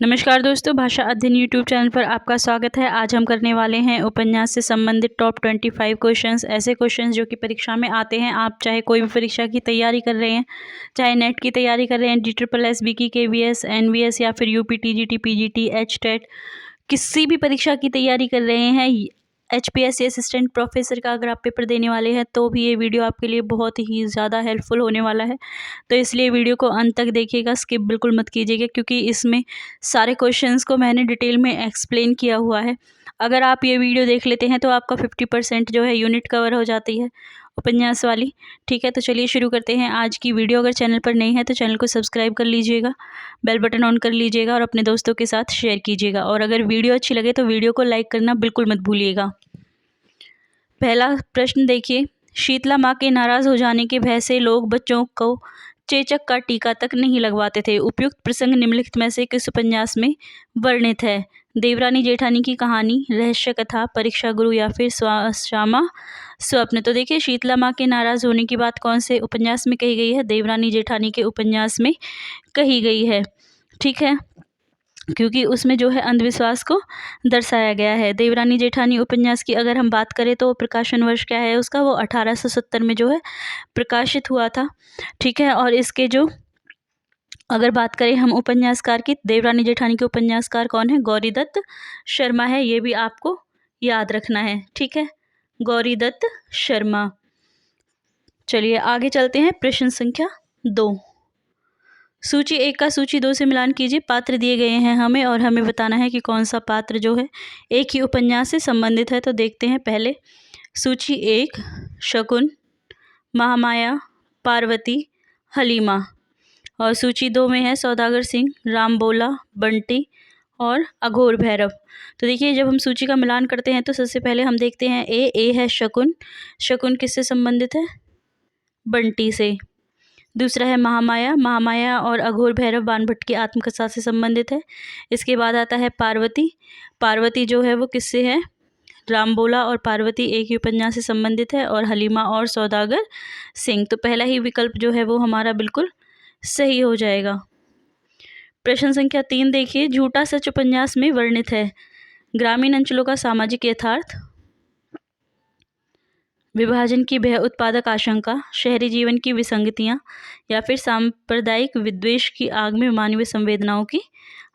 नमस्कार दोस्तों, भाषा अध्ययन यूट्यूब चैनल पर आपका स्वागत है। आज हम करने वाले हैं उपन्यास से संबंधित टॉप 25 क्वेश्चंस। ऐसे क्वेश्चंस जो कि परीक्षा में आते हैं। आप चाहे कोई भी परीक्षा की तैयारी कर रहे हैं, चाहे नेट की तैयारी कर रहे हैं, DSSB की, KVS, NVS या फिर UP, TGT, PGT, HTET, किसी भी परीक्षा की तैयारी कर रहे हैं, HPSC असिस्टेंट प्रोफेसर का अगर आप पेपर देने वाले हैं तो भी ये वीडियो आपके लिए बहुत ही ज़्यादा हेल्पफुल होने वाला है। तो इसलिए वीडियो को अंत तक देखिएगा, स्किप बिल्कुल मत कीजिएगा, क्योंकि इसमें सारे क्वेश्चंस को मैंने डिटेल में एक्सप्लेन किया हुआ है। अगर आप ये वीडियो देख लेते हैं तो आपका 50% जो है यूनिट कवर हो जाती है उपन्यास वाली। ठीक है, तो चलिए शुरू करते हैं आज की वीडियो। अगर चैनल पर नई है तो चैनल को सब्सक्राइब कर लीजिएगा, बेल बटन ऑन कर लीजिएगा और अपने दोस्तों के साथ शेयर कीजिएगा। और अगर वीडियो अच्छी लगे तो वीडियो को लाइक करना बिल्कुल मत भूलिएगा। पहला प्रश्न देखिए, शीतला माँ के नाराज़ हो जाने के भय से लोग बच्चों को चेचक का टीका तक नहीं लगवाते थे। उपयुक्त प्रसंग निम्नलिखित में से किस उपन्यास में वर्णित है? देवरानी जेठानी की कहानी, रहस्य कथा, परीक्षा गुरु या फिर श्यामा स्वप्न। तो देखिए, शीतला माँ के नाराज़ होने की बात कौन से उपन्यास में कही गई है? देवरानी जेठानी के उपन्यास में कही गई है। ठीक है, क्योंकि उसमें जो है अंधविश्वास को दर्शाया गया है। देवरानी जेठानी उपन्यास की अगर हम बात करें तो प्रकाशन वर्ष क्या है उसका? वो 1870 में जो है प्रकाशित हुआ था। ठीक है, और इसके जो अगर बात करें हम उपन्यासकार की, देवरानी जेठानी के उपन्यासकार कौन है? गौरीदत्त शर्मा है। ये भी आपको याद रखना है। ठीक है, गौरीदत्त शर्मा। चलिए आगे चलते हैं। प्रश्न संख्या 2, सूची 1 का सूची 2 से मिलान कीजिए। पात्र दिए गए हैं हमें और हमें बताना है कि कौन सा पात्र जो है एक ही उपन्यास से संबंधित है। तो देखते हैं पहले सूची 1, शकुन, महामाया, पार्वती, हलीमा। और सूची 2 में है सौदागर सिंह, राम बोला, बंटी और अघोर भैरव। तो देखिए, जब हम सूची का मिलान करते हैं तो सबसे पहले हम देखते हैं ए है शकुन। शकुन किससे संबंधित है? बंटी से। दूसरा है महामाया। महामाया और अघोर भैरव बाणभट्ट की आत्मकथा से संबंधित है। इसके बाद आता है पार्वती। पार्वती जो है वो किससे है? राम बोला और पार्वती एक ही उपन्यास से संबंधित है। और हलीमा और सौदागर सिंह। तो पहला ही विकल्प जो है वो हमारा बिल्कुल सही हो जाएगा। प्रश्न संख्या 3 देखिए, झूठा सच उपन्यास में वर्णित है ग्रामीण अंचलों का सामाजिक यथार्थ, विभाजन की भय उत्पादक आशंका, शहरी जीवन की विसंगतियां या फिर सांप्रदायिक विद्वेष की आग में मानवीय संवेदनाओं की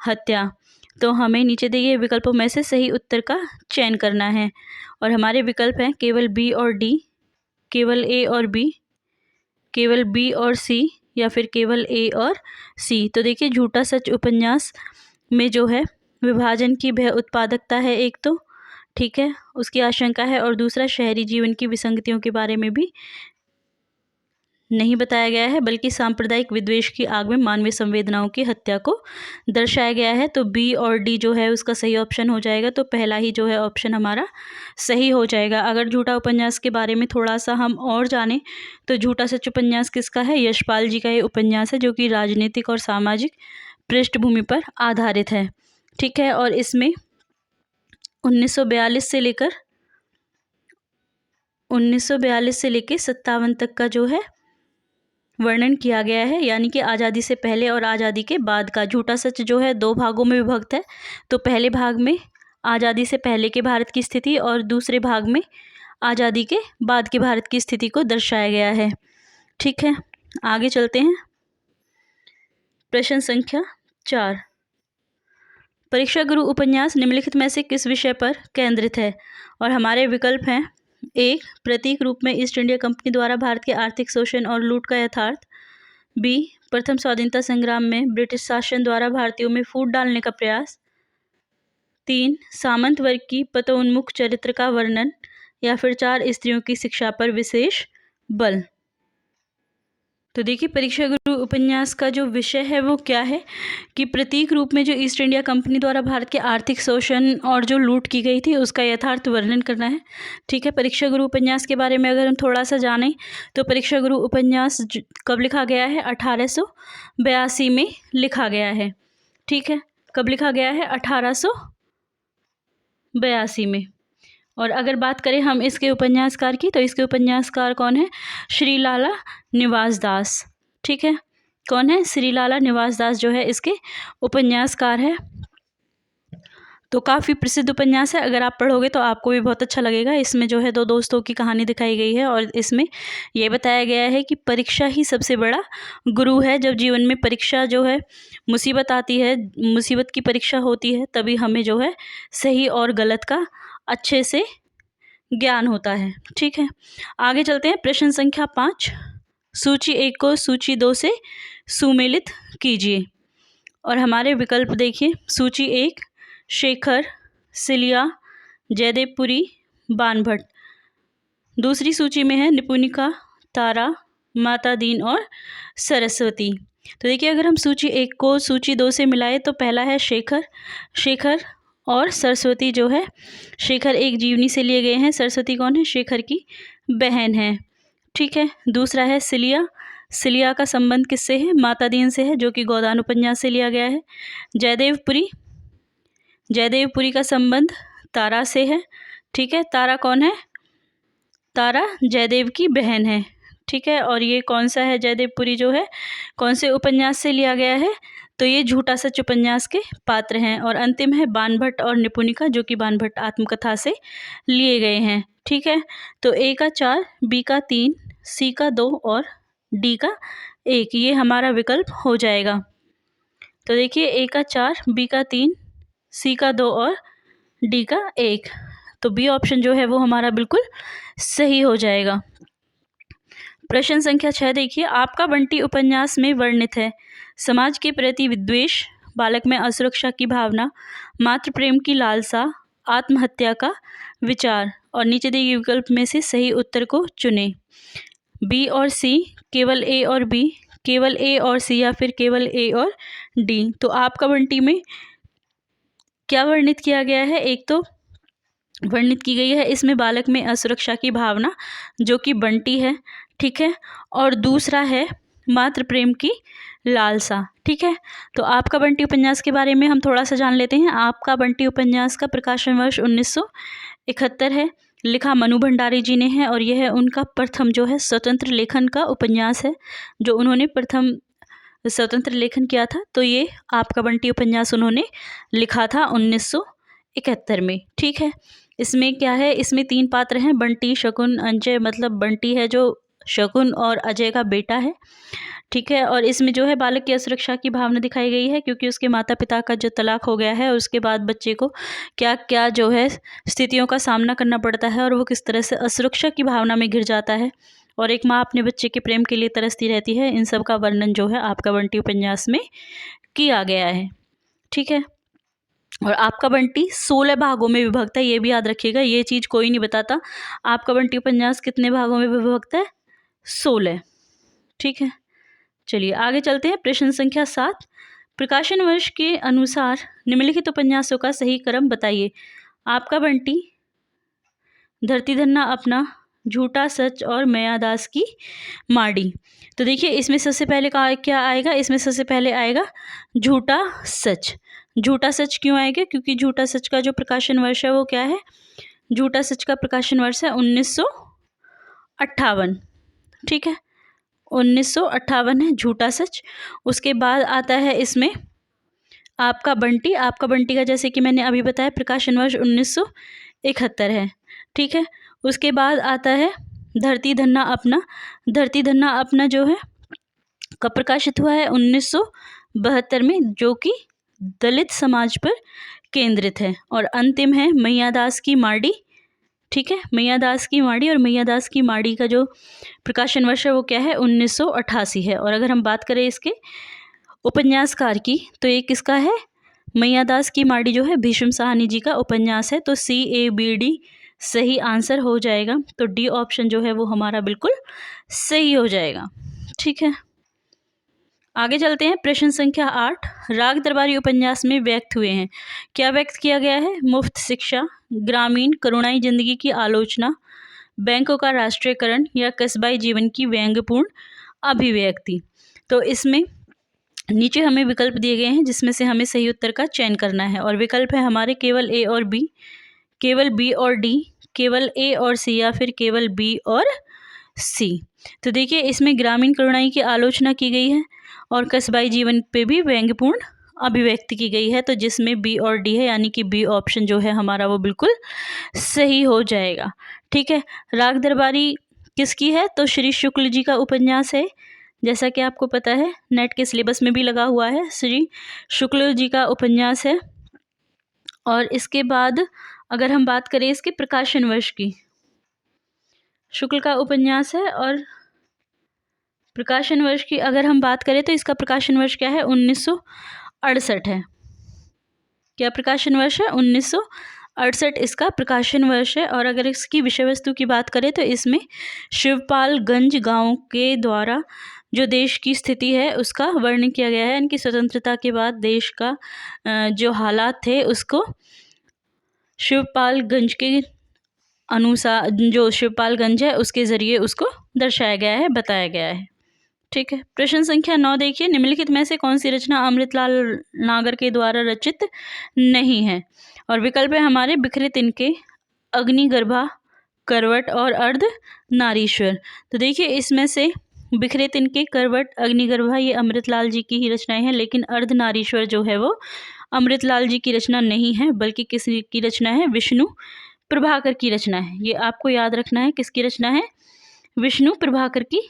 हत्या। तो हमें नीचे दिए गए विकल्पों में से सही उत्तर का चयन करना है। और हमारे विकल्प हैं केवल बी और डी, केवल ए और बी, केवल बी और सी या फिर केवल ए और सी। तो देखिए, झूठा सच उपन्यास में जो है विभाजन की भय उत्पादकता है एक तो, ठीक है, उसकी आशंका है, और दूसरा शहरी जीवन की विसंगतियों के बारे में भी नहीं बताया गया है, बल्कि सांप्रदायिक विद्वेष की आग में मानवीय संवेदनाओं की हत्या को दर्शाया गया है। तो बी और डी जो है उसका सही ऑप्शन हो जाएगा। तो पहला ही जो है ऑप्शन हमारा सही हो जाएगा। अगर झूठा उपन्यास के बारे में थोड़ा सा हम और जानें तो झूठा सच उपन्यास किसका है? यशपाल जी का ये उपन्यास है, जो कि राजनीतिक और सामाजिक पृष्ठभूमि पर आधारित है। ठीक है, और इसमें 1942 से लेकर 57 तक का जो है वर्णन किया गया है, यानी कि आज़ादी से पहले और आज़ादी के बाद का। झूठा सच जो है 2 भागों में विभक्त है। तो पहले भाग में आज़ादी से पहले के भारत की स्थिति और दूसरे भाग में आज़ादी के बाद के भारत की स्थिति को दर्शाया गया है। ठीक है, आगे चलते हैं। प्रश्न संख्या 4, परीक्षा गुरु उपन्यास निम्नलिखित में से किस विषय पर केंद्रित है? और हमारे विकल्प हैं 1, प्रतीक रूप में ईस्ट इंडिया कंपनी द्वारा भारत के आर्थिक शोषण और लूट का यथार्थ, बी, प्रथम स्वाधीनता संग्राम में ब्रिटिश शासन द्वारा भारतीयों में फूट डालने का प्रयास, 3, सामंत वर्ग की पतोन्मुख चरित्र का वर्णन, या फिर 4, स्त्रियों की शिक्षा पर विशेष बल। तो देखिए, परीक्षा गुरु उपन्यास का जो विषय है वो क्या है कि प्रतीक रूप में जो ईस्ट इंडिया कंपनी द्वारा भारत के आर्थिक शोषण और जो लूट की गई थी उसका यथार्थ वर्णन करना है। ठीक है, परीक्षा गुरु उपन्यास के बारे में अगर हम थोड़ा सा जानें तो परीक्षा गुरु उपन्यास कब लिखा गया है? 1882 में लिखा गया है। ठीक है, कब लिखा गया है? 1882 में। और अगर बात करें हम इसके उपन्यासकार की तो इसके उपन्यासकार कौन है? श्री लाला निवास दास। ठीक है, कौन है? श्री लाला निवास दास जो है इसके उपन्यासकार है। तो काफ़ी प्रसिद्ध उपन्यास है, अगर आप पढ़ोगे तो आपको भी बहुत अच्छा लगेगा। इसमें जो है दो दोस्तों की कहानी दिखाई गई है और इसमें ये बताया गया है कि परीक्षा ही सबसे बड़ा गुरु है। जब जीवन में परीक्षा जो है, मुसीबत आती है, मुसीबत की परीक्षा होती है, तभी हमें जो है सही और गलत का अच्छे से ज्ञान होता है। ठीक है, आगे चलते हैं। प्रश्न संख्या 5, सूची 1 को सूची 2 से सुमेलित कीजिए। और हमारे विकल्प देखिए। सूची 1 शेखर, सिलिया, जयदेवपुरी, बाणभट्ट। दूसरी सूची में है निपुणिका, तारा, माता दीन और सरस्वती। तो देखिए, अगर हम सूची 1 को सूची 2 से मिलाए तो पहला है शेखर। शेखर और सरस्वती जो है, शेखर एक जीवनी से लिए गए हैं, सरस्वती कौन है? शेखर की बहन है। ठीक है, दूसरा है सिलिया। सिलिया का संबंध किससे है? माता दीन से है, जो कि गोदान उपन्यास से लिया गया है। जयदेवपुरी, जयदेवपुरी का संबंध तारा से है। ठीक है, तारा कौन है? तारा जयदेव की बहन है। ठीक है, और ये कौन सा है? जयदेवपुरी जो है कौन से उपन्यास से लिया गया है? तो ये झूठा सच उपन्यास के पात्र हैं। और अंतिम है बाणभट्ट और निपुणिका, जो कि बाणभट्ट आत्मकथा से लिए गए हैं। ठीक है, तो ए का 4, बी का 3, सी का 2 और डी का 1, ये हमारा विकल्प हो जाएगा। तो देखिए, ए का 4, बी का 3, सी का 2 और डी का 1, तो बी ऑप्शन जो है वो हमारा बिल्कुल सही हो जाएगा। प्रश्न संख्या 6 देखिए। आपका बंटी उपन्यास में वर्णित है समाज के प्रति विद्वेष, बालक में असुरक्षा की भावना, मातृ प्रेम की लालसा, आत्महत्या का विचार, और नीचे दिए गए विकल्प में से सही उत्तर को चुनें। बी और सी, केवल ए और बी, केवल ए और सी, या फिर केवल ए और डी। तो आपका बंटी में क्या वर्णित किया गया है? एक तो वर्णित की गई है इसमें बालक में असुरक्षा की भावना, जो कि बंटी है। ठीक है, और दूसरा है मातृ प्रेम की लालसा। ठीक है, तो आपका बंटी उपन्यास के बारे में हम थोड़ा सा जान लेते हैं। आपका बंटी उपन्यास का प्रकाशन वर्ष 1971 है। लिखा मनु भंडारी जी ने है और यह है उनका प्रथम जो है स्वतंत्र लेखन का उपन्यास है, जो उन्होंने प्रथम स्वतंत्र लेखन किया था। तो ये आपका बंटी उपन्यास उन्होंने लिखा था 1971 में। ठीक है, इसमें क्या है? इसमें 3 पात्र हैं, बंटी, शकुन, अंजय। मतलब बंटी है जो शकुन और अजय का बेटा है। ठीक है, और इसमें जो है बालक की असुरक्षा की भावना दिखाई गई है, क्योंकि उसके माता पिता का जो तलाक हो गया है और उसके बाद बच्चे को क्या क्या जो है स्थितियों का सामना करना पड़ता है और वो किस तरह से असुरक्षा की भावना में घिर जाता है, और एक माँ अपने बच्चे के प्रेम के लिए तरसती रहती है। इन सब का वर्णन जो है आपका बंटी उपन्यास में किया गया है। ठीक है, और आपका बंटी 16 भागों में विभक्त है, ये भी याद रखिएगा। ये चीज़ कोई नहीं बताता आपका बंटी उपन्यास कितने भागों में विभक्त है? 16। ठीक है, चलिए आगे चलते हैं। प्रश्न संख्या 7, प्रकाशन वर्ष के अनुसार निम्नलिखित उपन्यासों का सही क्रम बताइए। आपका बंटी, धरती धन्ना अपना, झूठा सच और मयादास की माड़ी। तो देखिए, इसमें सबसे पहले क्या आएगा? इसमें सबसे पहले आएगा झूठा सच। झूठा सच क्यों आएगा? क्योंकि झूठा सच का जो प्रकाशन वर्ष है वो क्या है? झूठा सच का प्रकाशन वर्ष है 1958। ठीक है, 1958 है झूठा सच। उसके बाद आता है इसमें आपका बंटी। आपका बंटी का जैसे कि मैंने अभी बताया प्रकाशन वर्ष 1971 है। ठीक है, उसके बाद आता है धरती धन्ना अपना। धरती धन्ना अपना जो है कब प्रकाशित हुआ है? 1972 में, जो कि दलित समाज पर केंद्रित है। और अंतिम है मैयादास की माड़ी। ठीक है, मैयादास की माड़ी, और मैयादास की माड़ी का जो प्रकाशन वर्ष है वो क्या है? 1988 है। और अगर हम बात करें इसके उपन्यासकार की, तो ये किसका है? मैयादास की माड़ी जो है भीष्म साहनी जी का उपन्यास है। तो CABD सही आंसर हो जाएगा। तो डी ऑप्शन जो है वो हमारा बिल्कुल सही हो जाएगा। ठीक है, आगे चलते हैं। प्रश्न संख्या 8, राग दरबारी उपन्यास में व्यक्त हुए हैं। क्या व्यक्त किया गया है? मुफ्त शिक्षा, ग्रामीण करुणाई जिंदगी की आलोचना, बैंकों का राष्ट्रीयकरण, या कस्बाई जीवन की व्यंग्यपूर्ण अभिव्यक्ति। तो इसमें नीचे हमें विकल्प दिए गए हैं, जिसमें से हमें सही उत्तर का चयन करना है। और विकल्प है हमारे केवल ए और बी, केवल बी और डी, केवल ए और सी, या फिर केवल बी और सी। तो देखिए, इसमें ग्रामीण करुणाई की आलोचना की गई है और कस्बाई जीवन पे भी व्यंग्यपूर्ण अभिव्यक्ति की गई है, तो जिसमें बी और डी है, यानी कि बी ऑप्शन जो है हमारा वो बिल्कुल सही हो जाएगा। ठीक है, राग दरबारी किसकी है? तो श्री शुक्ल जी का उपन्यास है, जैसा कि आपको पता है नेट के सिलेबस में भी लगा हुआ है, श्री शुक्ल जी का उपन्यास है। और इसके बाद अगर हम बात करें इसके प्रकाशन वर्ष की, शुक्ल का उपन्यास है और प्रकाशन वर्ष की अगर हम बात करें तो इसका प्रकाशन वर्ष क्या है? 1968 है। क्या प्रकाशन वर्ष है? 1968 इसका प्रकाशन वर्ष है। और अगर इसकी विषय वस्तु की बात करें तो इसमें शिवपालगंज गांव के द्वारा जो देश की स्थिति है उसका वर्णन किया गया है। इनकी स्वतंत्रता के बाद देश का जो हालात थे उसको शिवपालगंज के अनुसार, जो शिवपालगंज है उसके ज़रिए उसको दर्शाया गया है, बताया गया है। ठीक है, प्रश्न संख्या 9 देखिए, निम्नलिखित में से कौन सी रचना अमृतलाल नागर के द्वारा रचित नहीं है? और विकल्प है हमारे बिखरे तिनके, अग्निगर्भा, करवट और अर्ध नारीश्वर। तो देखिए इसमें से बिखरे तिनके, करवट, अग्निगर्भा ये अमृतलाल जी की ही रचनाएं हैं, लेकिन अर्ध नारीश्वर जो है वो अमृतलाल जी की रचना नहीं है, बल्कि किसी की रचना है? विष्णु प्रभाकर की रचना है। ये आपको याद रखना है, किसकी रचना है? विष्णु प्रभाकर की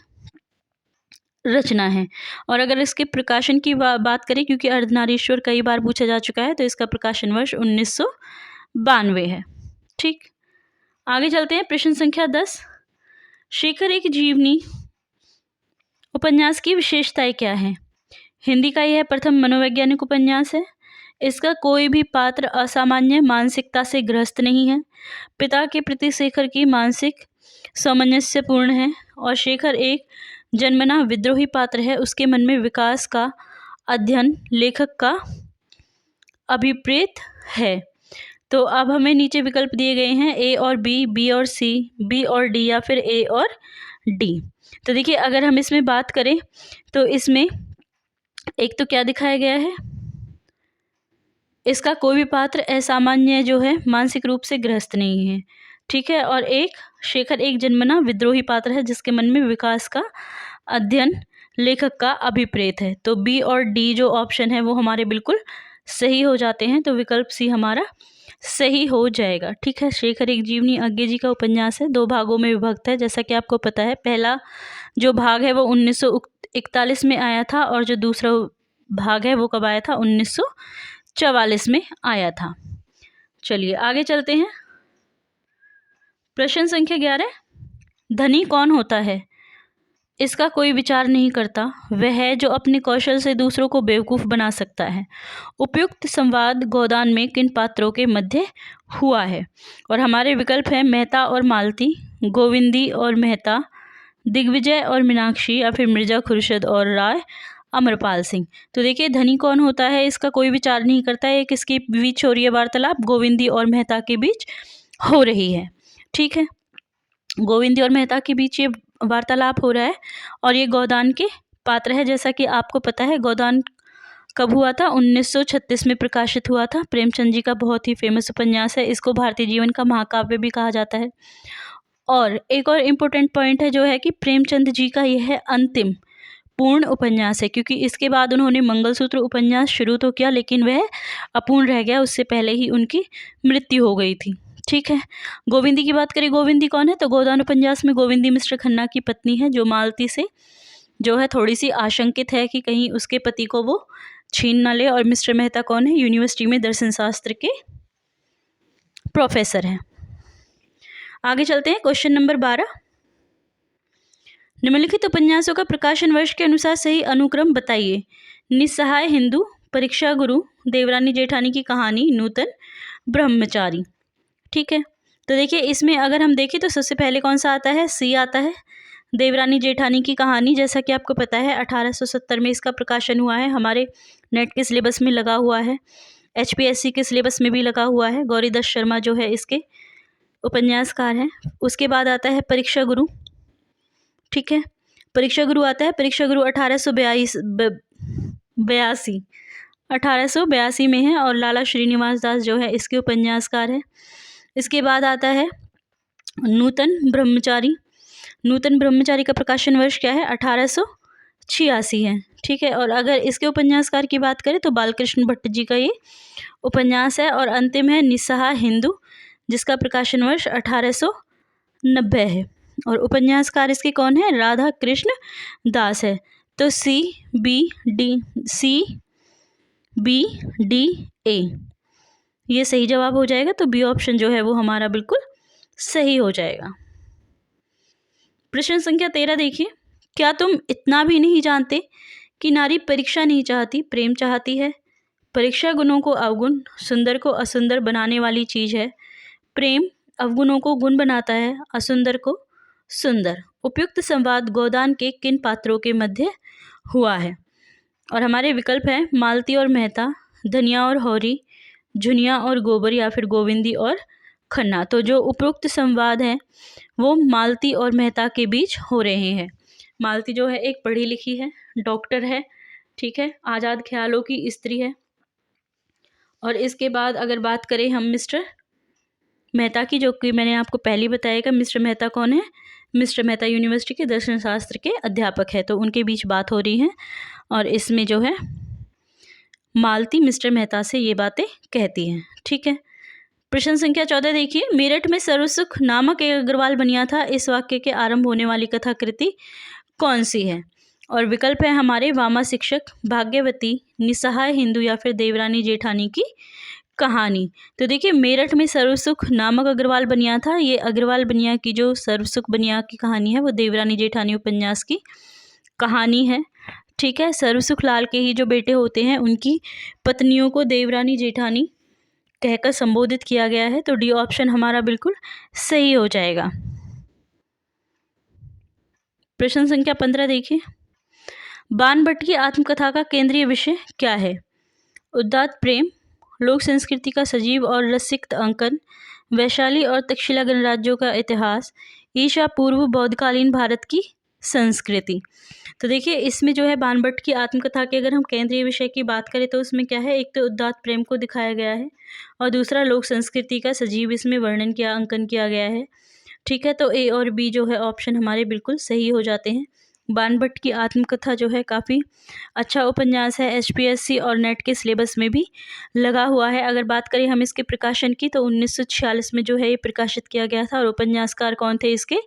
रचना है। और अगर इसके प्रकाशन की बात करें, क्योंकि अर्धनारीश्वर कई बार पूछा जा चुका है, तो इसका प्रकाशन वर्ष 1992 है। ठीक, आगे चलते हैं। प्रश्न संख्या 10, शेखर एक जीवनी उपन्यास की विशेषताएं क्या है? हिंदी का यह प्रथम मनोवैज्ञानिक उपन्यास है। इसका कोई भी पात्र असामान्य मानसिकता से ग्रस्त नहीं है। पिता के प्रति शेखर की मानसिक सामंजस्यपूर्ण है और शेखर एक जन्मना विद्रोही पात्र है। उसके मन में विकास का अध्ययन लेखक का अभिप्रेत है। तो अब हमें नीचे विकल्प दिए गए हैं, ए और बी, बी और सी, बी और डी या फिर ए और डी। तो देखिए अगर हम इसमें बात करें तो इसमें एक तो क्या दिखाया गया है, इसका कोई भी पात्र असामान्य जो है मानसिक रूप से ग्रस्त नहीं है। ठीक है, और एक शेखर एक जन्मना विद्रोही पात्र है जिसके मन में विकास का अध्ययन लेखक का अभिप्रेत है। तो बी और डी जो ऑप्शन है वो हमारे बिल्कुल सही हो जाते हैं, तो विकल्प सी हमारा सही हो जाएगा। ठीक है, शेखर एक जीवनी अज्ञे जी का उपन्यास है, 2 भागों में विभक्त है, जैसा कि आपको पता है। पहला जो भाग है वो 1941 में आया था और जो दूसरा भाग है वो कब आया था? 1944 में आया था। चलिए आगे चलते हैं। प्रश्न संख्या 11, धनी कौन होता है? इसका कोई विचार नहीं करता, वह है जो अपने कौशल से दूसरों को बेवकूफ़ बना सकता है। उपयुक्त संवाद गोदान में किन पात्रों के मध्य हुआ है? और हमारे विकल्प हैं मेहता और मालती, गोविंदी और मेहता, दिग्विजय और मीनाक्षी या फिर मिर्जा खुर्शीद और राय अमरपाल सिंह। तो देखिए धनी कौन होता है, इसका कोई विचार नहीं करता है। किसके बीच हो रही है वार्तालाप? गोविंदी और मेहता के बीच हो रही है। ठीक है, गोविंदी और मेहता के बीच ये वार्तालाप हो रहा है और ये गोदान के पात्र है। जैसा कि आपको पता है गोदान कब हुआ था? 1936 में प्रकाशित हुआ था। प्रेमचंद जी का बहुत ही फेमस उपन्यास है, इसको भारतीय जीवन का महाकाव्य भी कहा जाता है। और एक और इम्पोर्टेंट पॉइंट है जो है कि प्रेमचंद जी का यह अंतिम पूर्ण उपन्यास है, क्योंकि इसके बाद उन्होंने मंगलसूत्र उपन्यास शुरू तो किया लेकिन वह अपूर्ण रह गया, उससे पहले ही उनकी मृत्यु हो गई थी। ठीक है, गोविंदी की बात करें, गोविंदी कौन है? तो गोदान उपन्यास में गोविंदी मिस्टर खन्ना की पत्नी है, जो मालती से जो है थोड़ी सी आशंकित है कि कहीं उसके पति को वो छीन ना ले। और मिस्टर मेहता कौन है? यूनिवर्सिटी में दर्शन शास्त्र के प्रोफेसर हैं। आगे चलते हैं, क्वेश्चन नंबर 12, निम्नलिखित उपन्यासों का प्रकाशन वर्ष के अनुसार सही अनुक्रम बताइए। निस्सहाय हिंदू, परीक्षा गुरु, देवरानी जेठानी की कहानी, नूतन ब्रह्मचारी। ठीक है, तो देखिए इसमें अगर हम देखें तो सबसे पहले कौन सा आता है? सी आता है, देवरानी जेठानी की कहानी। जैसा कि आपको पता है 1870 में इसका प्रकाशन हुआ है, हमारे नेट के सिलेबस में लगा हुआ है, HPSC के सिलेबस में भी लगा हुआ है। गौरीदत्त शर्मा जो है इसके उपन्यासकार हैं। उसके बाद आता है परीक्षा गुरु। ठीक है, परीक्षा गुरु आता है, परीक्षा गुरु 1882 में है और लाला श्रीनिवास दास जो है इसके उपन्यासकार है। इसके बाद आता है नूतन ब्रह्मचारी। नूतन ब्रह्मचारी का प्रकाशन वर्ष क्या है? 1886 है। ठीक है। और अगर इसके उपन्यासकार की बात करें तो बालकृष्ण भट्ट जी का ये उपन्यास है। और अंतिम है निस्सहाय हिंदू, जिसका प्रकाशन वर्ष 1890 है। और उपन्यासकार इसके कौन है? राधा कृष्ण दास है। तो CBD ये सही जवाब हो जाएगा। तो बी ऑप्शन जो है वो हमारा बिल्कुल सही हो जाएगा। प्रश्न संख्या 13 देखिए, क्या तुम इतना भी नहीं जानते कि नारी परीक्षा नहीं चाहती, प्रेम चाहती है। परीक्षा गुणों को अवगुण, सुंदर को असुंदर बनाने वाली चीज है। प्रेम अवगुणों को गुण बनाता है, असुंदर को सुंदर। उपयुक्त संवाद गोदान के किन पात्रों के मध्य हुआ है? और हमारे विकल्प हैं मालती और मेहता, धनिया और हौरी, झुनिया और गोबर, या फिर गोविंदी और खन्ना। तो जो उपयुक्त संवाद है वो मालती और मेहता के बीच हो रहे हैं। मालती जो है एक पढ़ी लिखी है, डॉक्टर है, ठीक है, आज़ाद ख्यालों की स्त्री है। और इसके बाद अगर बात करें हम मिस्टर मेहता की, जो कि मैंने आपको पहले ही बताया कि मिस्टर मेहता कौन है? मिस्टर मेहता यूनिवर्सिटी के दर्शन शास्त्र के अध्यापक है। तो उनके बीच बात हो रही है और इसमें जो है मालती मिस्टर मेहता से ये बातें कहती हैं, ठीक है। प्रश्न संख्या 14 देखिए, मेरठ में सर्वसुख नामक एक अग्रवाल बनिया था, इस वाक्य के आरंभ होने वाली कथाकृति कौन सी है? और विकल्प है हमारे वामा शिक्षक, भाग्यवती, निस्सहाय हिंदू, या फिर देवरानी जेठानी की कहानी। तो देखिए मेरठ में सर्वसुख नामक अग्रवाल बनिया था, ये अग्रवाल बनिया की जो सर्वसुख बनिया की कहानी है वो देवरानी जेठानी उपन्यास की कहानी है, ठीक है। सर्वसुख लाल के ही जो बेटे होते हैं उनकी पत्नियों को देवरानी जेठानी कहकर संबोधित किया गया है। तो डी ऑप्शन हमारा बिल्कुल सही हो जाएगा। प्रश्न संख्या 15 देखिए, बाणभट्ट की आत्मकथा का केंद्रीय विषय क्या है? उदात्त प्रेम, लोक संस्कृति का सजीव और रसिक अंकन, वैशाली और तक्षशिला गणराज्यों का इतिहास, ईसा पूर्व बौद्धकालीन भारत की संस्कृति। तो देखिए इसमें जो है बाणभट्ट की आत्मकथा के अगर हम केंद्रीय विषय की बात करें तो उसमें क्या है, एक तो उदात्त प्रेम को दिखाया गया है और दूसरा लोक संस्कृति का सजीव इसमें वर्णन किया, अंकन किया गया है, ठीक है। तो ए और बी जो है ऑप्शन हमारे बिल्कुल सही हो जाते हैं। बाणभट्ट की आत्मकथा जो है काफ़ी अच्छा उपन्यास है, HPSC और नेट के सिलेबस में भी लगा हुआ है। अगर बात करें हम इसके प्रकाशन की तो 1946 में जो है ये प्रकाशित किया गया था। और उपन्यासकार कौन थे इसके?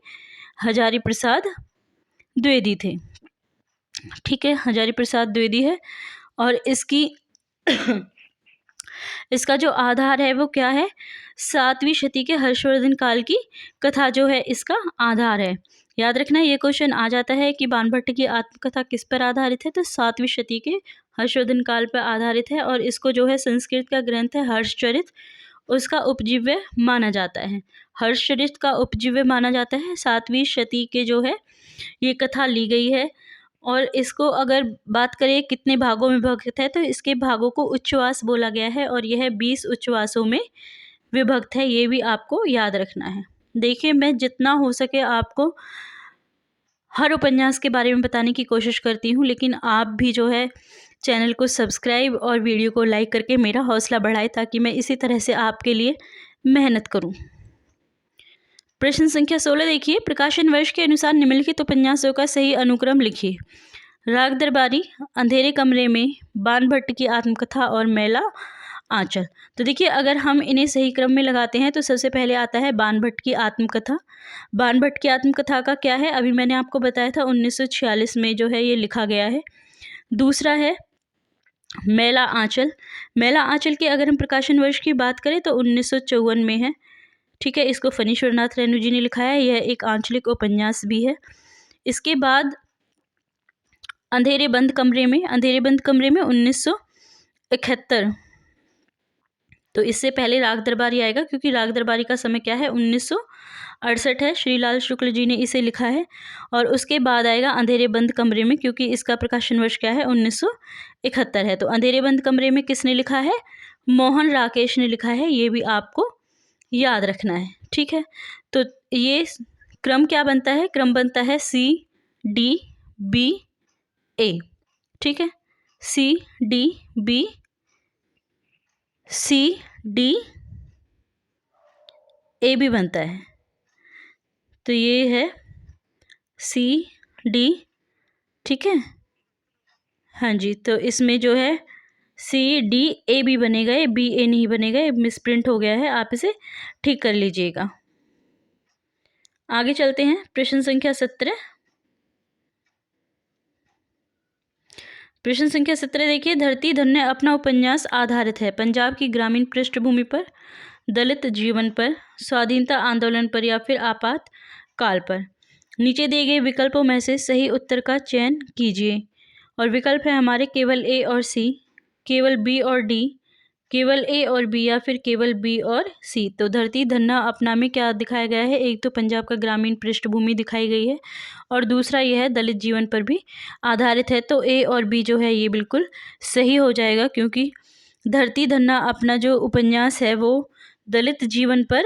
हजारी प्रसाद द्विवेदी थे, ठीक है, हजारी प्रसाद द्विवेदी है। और इसका जो आधार है वो क्या है? 7वीं शती के हर्षवर्धन काल की कथा जो है इसका आधार है। याद रखना ये क्वेश्चन आ जाता है कि बाणभट्ट की आत्मकथा किस पर आधारित है, तो 7वीं शती के हर्षवर्धन काल पर आधारित है। और इसको जो है संस्कृत का ग्रंथ है हर्षचरित, उसका उपजीव्य माना जाता है। हर्षचरित का उपजीव्य माना जाता है। 7वीं शती के जो है ये कथा ली गई है। और इसको अगर बात करें कितने भागों में विभक्त है, तो इसके भागों को उच्छ्वास बोला गया है और यह 20 उच्छ्वासों में विभक्त है, ये भी आपको याद रखना है। देखिए मैं जितना हो सके आपको हर उपन्यास के बारे में बताने की कोशिश करती हूँ, लेकिन आप भी जो है चैनल को सब्सक्राइब और वीडियो को लाइक करके मेरा हौसला बढ़ाएं ताकि मैं इसी तरह से आपके लिए मेहनत करूँ। प्रश्न संख्या 16 देखिए, प्रकाशन वर्ष के अनुसार निम्नलिखित उपन्यासों का सही अनुक्रम लिखिए। राग दरबारी, अंधेरे कमरे में, बाणभट्ट की आत्मकथा और मैला आंचल। तो देखिए अगर हम इन्हें सही क्रम में लगाते हैं तो सबसे पहले आता है बाणभट्ट की आत्मकथा। बाणभट्ट की आत्मकथा का क्या है, अभी मैंने आपको बताया था 1946 में जो है ये लिखा गया है। दूसरा है मैला आंचल। मैला आंचल के अगर हम प्रकाशन वर्ष की बात करें तो 1954 में है, ठीक है। इसको फणीश्वरनाथ रेणु जी ने लिखा है, यह एक आंचलिक उपन्यास भी है। इसके बाद अंधेरे बंद कमरे में, अंधेरे बंद कमरे में 1971। तो इससे पहले राग दरबारी आएगा क्योंकि राग दरबारी का समय क्या है 1968 है, श्रीलाल शुक्ल जी ने इसे लिखा है। और उसके बाद आएगा अंधेरे बंद कमरे में क्योंकि इसका प्रकाशन वर्ष क्या है 1971 है। तो अंधेरे बंद कमरे में किसने लिखा है? मोहन राकेश ने लिखा है, ये भी आपको याद रखना है, ठीक है। तो ये क्रम क्या बनता है? क्रम बनता है CDBA, ठीक है, CDA भी बनता है। तो ये है CD, ठीक है, हाँ जी, तो इसमें जो है CDAB बनेगा, ये BA नहीं बनेगा, ये मिसप्रिंट हो गया है, आप इसे ठीक कर लीजिएगा। आगे चलते हैं, प्रश्न संख्या 17। प्रश्न संख्या 17 देखिए, धरती धन्य अपना उपन्यास आधारित है पंजाब की ग्रामीण पृष्ठभूमि पर, दलित जीवन पर, स्वाधीनता आंदोलन पर या फिर आपात काल पर। नीचे दिए गए विकल्पों में से सही उत्तर का चयन कीजिए। और विकल्प है हमारे केवल A और C, केवल B और D, केवल A और B या फिर केवल B और C। तो धरती धन्ना अपना में क्या दिखाया गया है, एक तो पंजाब का ग्रामीण पृष्ठभूमि दिखाई गई है और दूसरा यह है दलित जीवन पर भी आधारित है। तो A और B जो है ये बिल्कुल सही हो जाएगा, क्योंकि धरती धन्ना अपना जो उपन्यास है वो दलित जीवन पर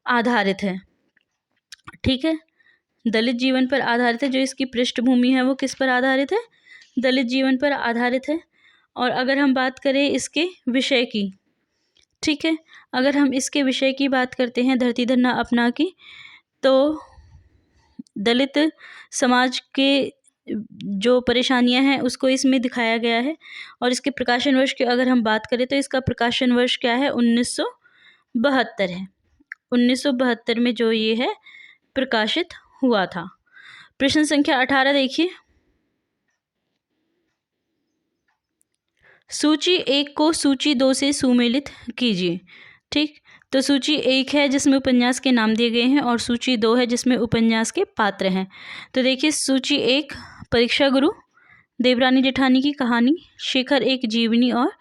आधारित है। ठीक है, दलित जीवन पर आधारित है, जो इसकी पृष्ठभूमि है वो किस पर आधारित है, दलित जीवन पर आधारित है। और अगर हम बात करें इसके विषय की, ठीक है, अगर हम इसके विषय की बात करते हैं धरती धन्ना अपना की, तो दलित समाज के जो परेशानियां हैं उसको इसमें दिखाया गया है। और इसके प्रकाशन वर्ष की अगर हम बात करें तो इसका प्रकाशन वर्ष क्या है, 1972 है। 1972 में जो ये है प्रकाशित हुआ था। प्रश्न संख्या 18 देखिए, सूची 1 को सूची 2 से सुमेलित कीजिए। ठीक, तो सूची 1 है जिसमें उपन्यास के नाम दिए गए हैं और सूची 2 है जिसमें उपन्यास के पात्र हैं। तो देखिए, सूची 1 परीक्षा गुरु, देवरानी जेठानी की कहानी, शेखर एक जीवनी और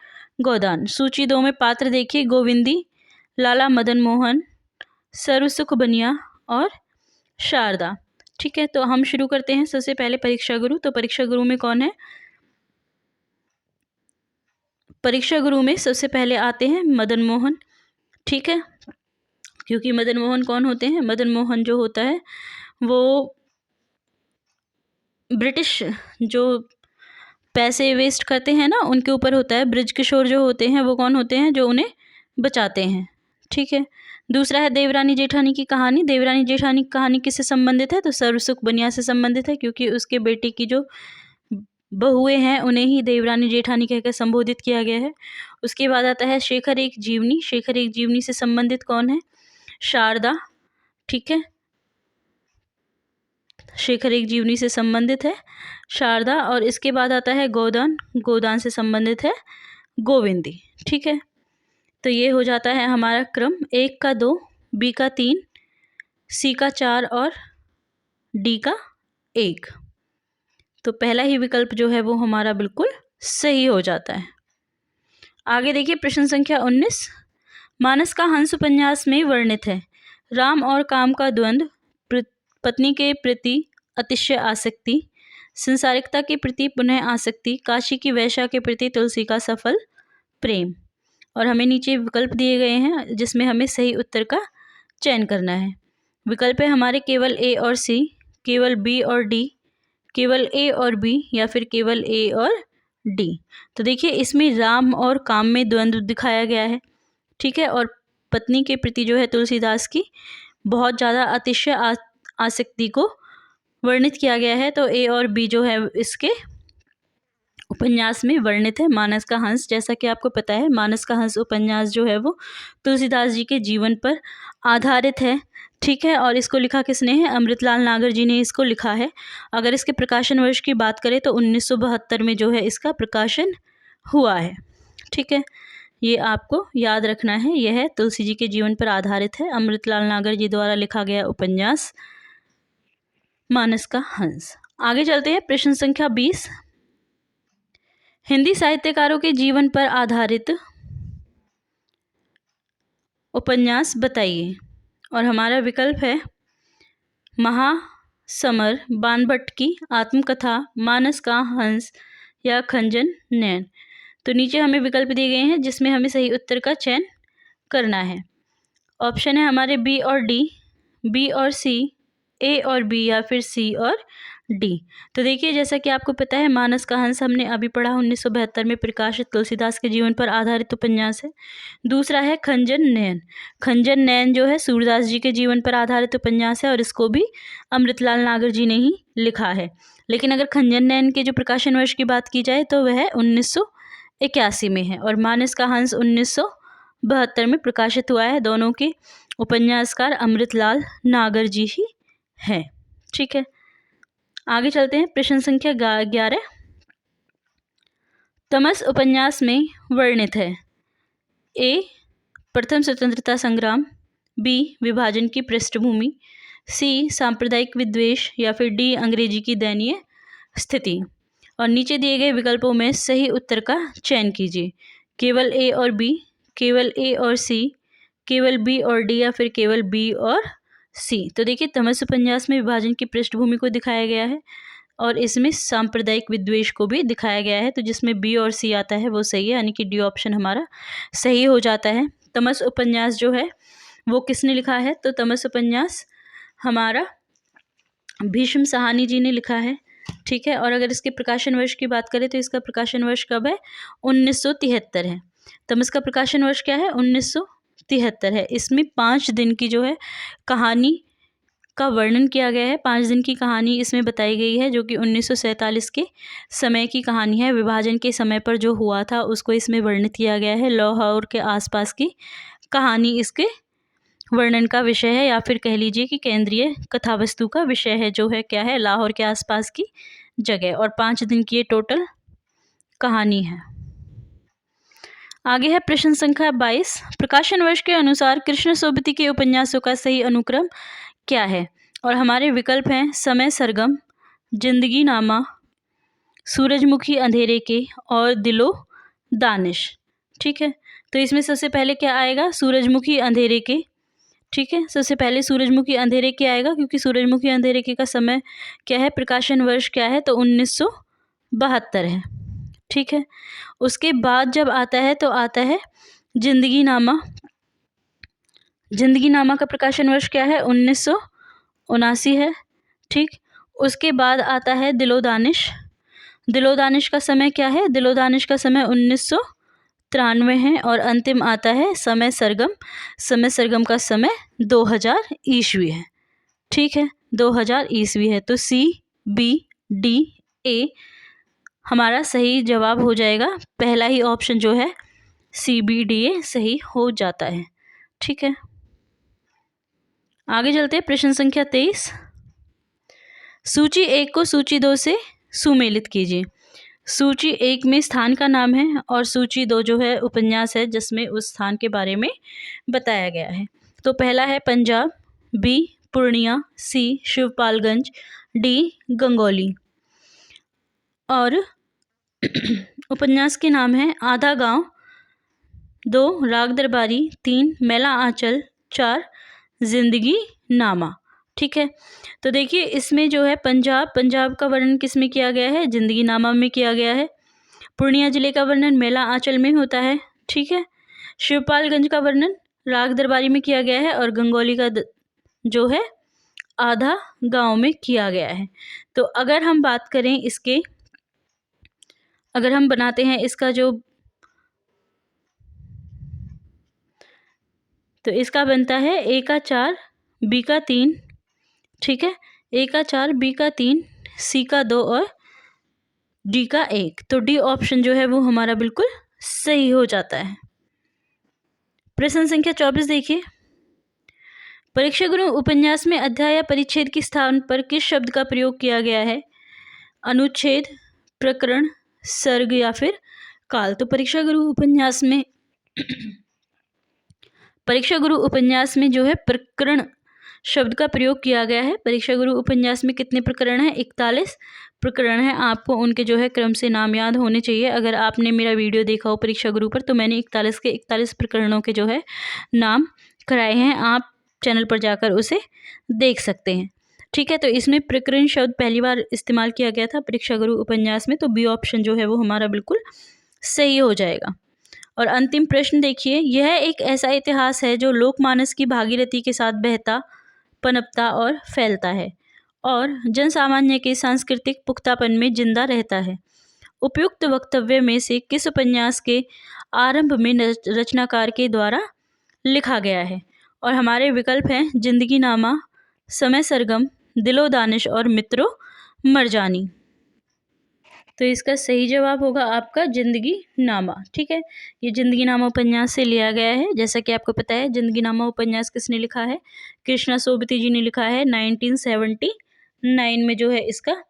गोदान। सूची 2 में पात्र देखिए, गोविंदी, लाला मदन मोहन, सर्वसुख बनिया और शारदा। ठीक है, तो हम शुरू करते हैं सबसे पहले परीक्षा गुरु। तो परीक्षा गुरु में कौन है, परीक्षा गुरु में सबसे पहले आते हैं मदन मोहन। ठीक है, क्योंकि मदन मोहन कौन होते हैं, मदन मोहन जो होता है वो ब्रिटिश जो पैसे वेस्ट करते हैं ना उनके ऊपर होता है। ब्रिज किशोर जो होते हैं वो कौन होते हैं, जो उन्हें बचाते हैं। ठीक है, दूसरा है देवरानी जेठानी की कहानी। देवरानी जेठानी की कहानी किससे संबंधित है, तो सर्वसुख बनिया से संबंधित है, क्योंकि उसके बेटे की जो बहुएं हैं उन्हें ही देवरानी जेठानी कहकर संबोधित किया गया है। उसके बाद आता है शेखर एक जीवनी। शेखर एक जीवनी से संबंधित कौन है, शारदा। ठीक है, शेखर एक जीवनी से संबंधित है शारदा। और इसके बाद आता है गोदान। गोदान से संबंधित है गोविंदी। ठीक है, तो ये हो जाता है हमारा क्रम, A का 2, B का 3, C का 4 और D का 1। तो पहला ही विकल्प जो है वो हमारा बिल्कुल सही हो जाता है। आगे देखिए, प्रश्न संख्या 19, मानस का हंस उपन्यास में वर्णित है राम और काम का द्वंद्व, पत्नी के प्रति अतिशय आसक्ति, संसारिकता के प्रति पुनः आसक्ति, काशी की वैश्या के प्रति तुलसी का सफल प्रेम। और हमें नीचे विकल्प दिए गए हैं जिसमें हमें सही उत्तर का चयन करना है। विकल्प है हमारे केवल A और C, केवल B और D, केवल A और B या फिर केवल A और D। तो देखिए, इसमें राम और काम में द्वंद्व दिखाया गया है। ठीक है, और पत्नी के प्रति जो है तुलसीदास की बहुत ज़्यादा अतिशय आसक्ति को वर्णित किया गया है। तो A और B जो है इसके उपन्यास में वर्णित है। मानस का हंस, जैसा कि आपको पता है मानस का हंस उपन्यास जो है वो तुलसीदास जी के जीवन पर आधारित है। ठीक है, और इसको लिखा किसने है, अमृतलाल नागर जी ने इसको लिखा है। अगर इसके प्रकाशन वर्ष की बात करें तो 1972 में जो है इसका प्रकाशन हुआ है। ठीक है, ये आपको याद रखना है, यह तुलसी जी के जीवन पर आधारित है, अमृतलाल नागर जी द्वारा लिखा गया उपन्यास मानस का हंस। आगे चलते हैं, प्रश्न संख्या 20, हिंदी साहित्यकारों के जीवन पर आधारित उपन्यास बताइए। और हमारा विकल्प है महासमर, बाणभट्ट की आत्मकथा, मानस का हंस या खंजन नयन। तो नीचे हमें विकल्प दिए गए हैं जिसमें हमें सही उत्तर का चयन करना है। ऑप्शन है हमारे B और D, B और C, A और B या फिर C और डी। तो देखिए, जैसा कि आपको पता है, मानस का हंस हमने अभी पढ़ा, 1972 में प्रकाशित तुलसीदास के जीवन पर आधारित उपन्यास है। दूसरा है खंजन नयन। खंजन नयन जो है सूरदास जी के जीवन पर आधारित उपन्यास है और इसको भी अमृतलाल नागर जी ने ही लिखा है। लेकिन अगर खंजन नयन के जो प्रकाशन वर्ष की बात की जाए तो वह 1981 में है और मानस का हंस 1972 में प्रकाशित हुआ है। दोनों के उपन्यासकार अमृतलाल नागर जी ही हैं। ठीक है, आगे चलते हैं। प्रश्न संख्या 11। तमस उपन्यास में वर्णित है ए प्रथम स्वतंत्रता संग्राम, बी विभाजन की पृष्ठभूमि, सी सांप्रदायिक विद्वेष या फिर डी अंग्रेजी की दयनीय स्थिति। और नीचे दिए गए विकल्पों में सही उत्तर का चयन कीजिए। केवल ए और बी, केवल ए और सी, केवल बी और डी या फिर केवल बी और सी। तो देखिए, तमस उपन्यास में विभाजन की पृष्ठभूमि को दिखाया गया है और इसमें सांप्रदायिक विद्वेष को भी दिखाया गया है। तो जिसमें बी और सी आता है वो सही है, यानी कि डी ऑप्शन हमारा सही हो जाता है। तमस उपन्यास जो है वो किसने लिखा है? तो तमस उपन्यास हमारा भीष्म साहनी जी ने लिखा है। ठीक है, और अगर इसके प्रकाशन वर्ष की बात करें तो इसका प्रकाशन वर्ष कब है? 1973 है। तमस का प्रकाशन वर्ष क्या है? 1973 है। इसमें 5 दिन की जो है कहानी का वर्णन किया गया है। 5 दिन की कहानी इसमें बताई गई है जो कि 1947 के समय की कहानी है। विभाजन के समय पर जो हुआ था उसको इसमें वर्णित किया गया है। लाहौर के आसपास की कहानी इसके वर्णन का विषय है, या फिर कह लीजिए कि केंद्रीय कथावस्तु का विषय है, जो है क्या है? लाहौर के आसपास की जगह। और 5 दिन की ये टोटल कहानी है। आगे है प्रश्न संख्या 22। प्रकाशन वर्ष के अनुसार कृष्ण सोबती के उपन्यासों का सही अनुक्रम क्या है? और हमारे विकल्प हैं समय सरगम, जिंदगी नामा, सूरजमुखी अंधेरे के और दिलो दानिश। ठीक है, तो इसमें सबसे पहले क्या आएगा? सूरजमुखी अंधेरे के। ठीक है, सबसे पहले सूरजमुखी अंधेरे के आएगा, क्योंकि सूरजमुखी अंधेरे के का समय क्या है? प्रकाशन वर्ष क्या है? तो 1972 है। ठीक है, उसके बाद जब आता है तो आता है जिंदगी नामा। जिंदगी नामा का प्रकाशन वर्ष क्या है? 1979 है। ठीक, उसके बाद आता है दिलो दानिश। दिलो दानिश का समय क्या है? दिलो दानिश का समय 1993 है। और अंतिम आता है समय सरगम। समय सरगम का समय 2000 ईस्वी है। ठीक है, 2000 ईस्वी है। तो सी, बी, डी, ए हमारा सही जवाब हो जाएगा। पहला ही ऑप्शन जो है सी, बी, डी, ए सही हो जाता है। ठीक है, आगे चलते हैं। प्रश्न संख्या 23। सूची 1 को सूची 2 से सुमेलित कीजिए। सूची 1 में स्थान का नाम है और सूची 2 जो है उपन्यास है जिसमें उस स्थान के बारे में बताया गया है। तो पहला है पंजाब, बी पूर्णिया, सी शिवपालगंज, डी गंगौली। और उपन्यास के नाम है आधा गांव, 2 राग दरबारी, 3 मैला आंचल, 4 जिंदगी नामा। ठीक है, तो देखिए इसमें जो है पंजाब का वर्णन किस में किया गया है? जिंदगी नामा में किया गया है। पूर्णिया जिले का वर्णन मैला आंचल में होता है। ठीक है, शिवपालगंज का वर्णन राग दरबारी में किया गया है और गंगौली का जो है आधा गांव में किया गया है। तो अगर हम बात करें इसके, अगर हम बनाते हैं इसका जो, तो इसका बनता है ए का 4, बी का 3। ठीक है, ए का 4, बी का 3, सी का 2 और डी का 1। तो डी ऑप्शन जो है वो हमारा बिल्कुल सही हो जाता है। प्रश्न संख्या 24 देखिए। परीक्षा गुरु उपन्यास में अध्याय या परिच्छेद के स्थान पर किस शब्द का प्रयोग किया गया है? अनुच्छेद, प्रकरण, सर्ग या फिर काल। तो परीक्षा गुरु उपन्यास में जो है प्रकरण शब्द का प्रयोग किया गया है। परीक्षा गुरु उपन्यास में कितने प्रकरण हैं? 41 प्रकरण हैं। आपको उनके जो है क्रम से नाम याद होने चाहिए। अगर आपने मेरा वीडियो देखा हो परीक्षा गुरु पर, तो मैंने 41 के 41 प्रकरणों के जो है नाम कराए हैं। आप चैनल पर जाकर उसे देख सकते हैं। ठीक है, तो इसमें प्रकरण शब्द पहली बार इस्तेमाल किया गया था परीक्षा गुरु उपन्यास में। तो बी ऑप्शन जो है वो हमारा बिल्कुल सही हो जाएगा। और अंतिम प्रश्न देखिए। यह एक ऐसा इतिहास है जो लोकमानस की भागीरथी के साथ बहता, पनपता और फैलता है और जन सामान्य के सांस्कृतिक पुख्तापन में जिंदा रहता है। उपयुक्त वक्तव्य में से किस उपन्यास के आरंभ में रचनाकार के द्वारा लिखा गया है? और हमारे विकल्प हैं जिंदगी नामा, समय सरगम, दिलो दानिश और मित्रों मरजानी। तो इसका सही जवाब होगा आपका जिंदगी नामा। ठीक है, ये जिंदगी नामा उपन्यास से लिया गया है। जैसा कि आपको पता है जिंदगी नामा उपन्यास किसने लिखा है? कृष्णा सोबती जी ने लिखा है। 1979 में जो है इसका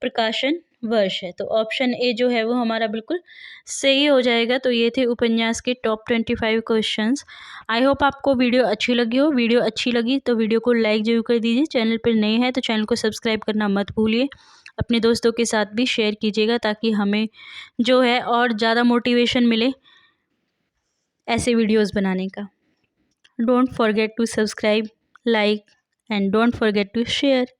प्रकाशन वर्ष है। तो ऑप्शन ए जो है वो हमारा बिल्कुल सही हो जाएगा। तो ये थे उपन्यास के टॉप 25 क्वेश्चंस। आई होप आपको वीडियो अच्छी लगी हो। वीडियो अच्छी लगी तो वीडियो को लाइक जरूर कर दीजिए। चैनल पर नए हैं तो चैनल को सब्सक्राइब करना मत भूलिए। अपने दोस्तों के साथ भी शेयर कीजिएगा ताकि हमें जो है और ज़्यादा मोटिवेशन मिले ऐसे वीडियोस बनाने का। Don't forget to subscribe, like and don't forget to share.